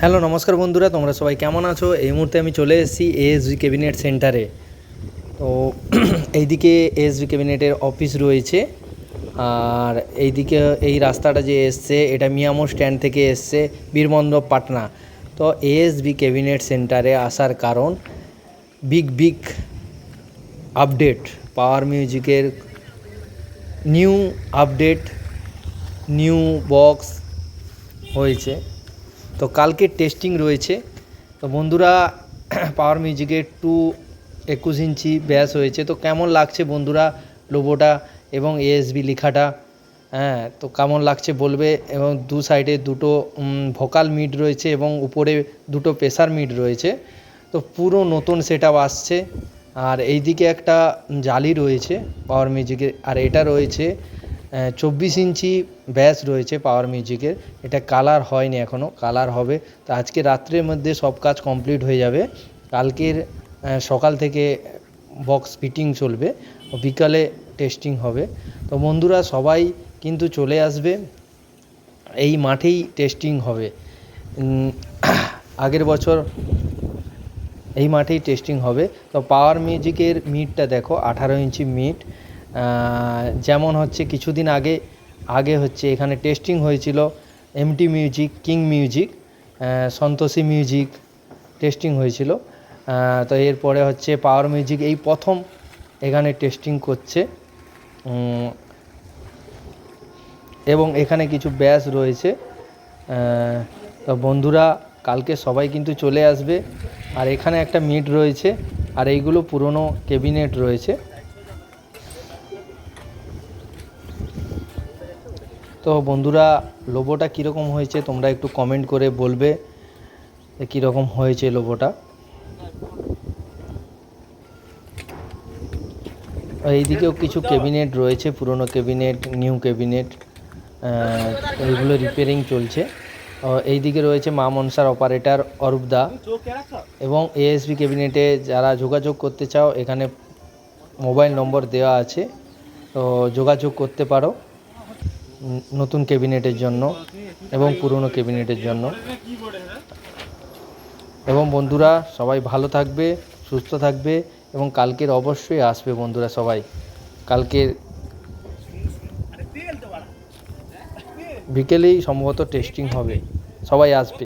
Hello নমস্কার বন্ধুরা, তোমরা সবাই কেমন আছো? এই মুহূর্তে আমি চলে এসেছি এএসভি ক্যাবিনেট সেন্টারে। তো এইদিকে এএসভি ক্যাবিনেটের অফিস রয়েছে, আর এইদিকে এই রাস্তাটা যে এসছে এটা মিয়ামো স্ট্যান্ড থেকে এসছে বীরমন্ডপ পাটনা। তো এএসভি ক্যাবিনেট সেন্টারে আসার কারণ বিগ আপডেট, পাওয়ার মিউজিকের নিউ আপডেট, নিউ বক্স হয়েছে। তো কালকে টেস্টিং রয়েছে। তো বন্ধুরা, পাওয়ার মিউজিকের 21 ইঞ্চি ব্যাস হয়েছে। তো কেমন লাগছে বন্ধুরা লোগোটা এবং এএসবি লেখাটা? তো কেমন লাগছে বলবে। এবং দু সাইডে দুটো ভোকাল মিড রয়েছে এবং উপরে দুটো প্রেসার মিড রয়েছে। তো পুরো নতুন সেটআপ আসছে। আর এইদিকে একটা জালি রয়েছে পাওয়ার মিউজিকের, আর এটা রয়েছে 24 ইঞ্চি ব্যাস রয়েছে পাওয়ার মিউজিকের। এটা কালার হয়নি এখনও, কালার হবে। তো আজকে রাত্রের মধ্যে সব কাজ কমপ্লিট হয়ে যাবে। কালকের সকাল থেকে বক্স ফিটিং চলবে, বিকালে টেস্টিং হবে। তো বন্ধুরা সবাই কিন্তু চলে আসবে, এই মাঠেই টেস্টিং হবে। আগের বছর এই মাঠেই টেস্টিং হবে। তো পাওয়ার মিউজিকের মিটটা দেখো, 18 ইঞ্চি মিট। যেমন হচ্ছে কিছুদিন আগে হচ্ছে এখানে টেস্টিং হয়েছিল MT music, king music, Santoshi music testing হয়েছিল। তো এরপরে হচ্ছে পাওয়ার মিউজিক এই প্রথম এখানে টেস্টিং করছে। এবং এখানে কিছু ব্যাস রয়েছে। তো বন্ধুরা কালকে সবাই কিন্তু চলে আসবে। আর এখানে একটা মিট রয়েছে, আর এইগুলো পুরনো ক্যাবিনেট রয়েছে। তো বন্ধুরা লোগোটা কীরকম হয়েছে তোমরা একটু কমেন্ট করে বলবে কীরকম হয়েছে লোগোটা। এইদিকেও কিছু ক্যাবিনেট রয়েছে, পুরনো ক্যাবিনেট, নিউ ক্যাবিনেট, এইগুলো রিপেয়ারিং চলছে। এইদিকে রয়েছে মা মনসার অপারেটর অরূপ দা। এবং এএসবি ক্যাবিনেটে যারা যোগাযোগ করতে চাও এখানে মোবাইল নম্বর দেওয়া আছে, তো যোগাযোগ করতে পারো নতুন ক্যাবিনেটের জন্য এবং পুরনো ক্যাবিনেটের জন্য। এবং বন্ধুরা সবাই ভালো থাকবে, সুস্থ থাকবে এবং কালকের অবশ্যই আসবে বন্ধুরা সবাই। কালকের বিকেলেই সম্ভবত টেস্টিং হবে, সবাই আসবে।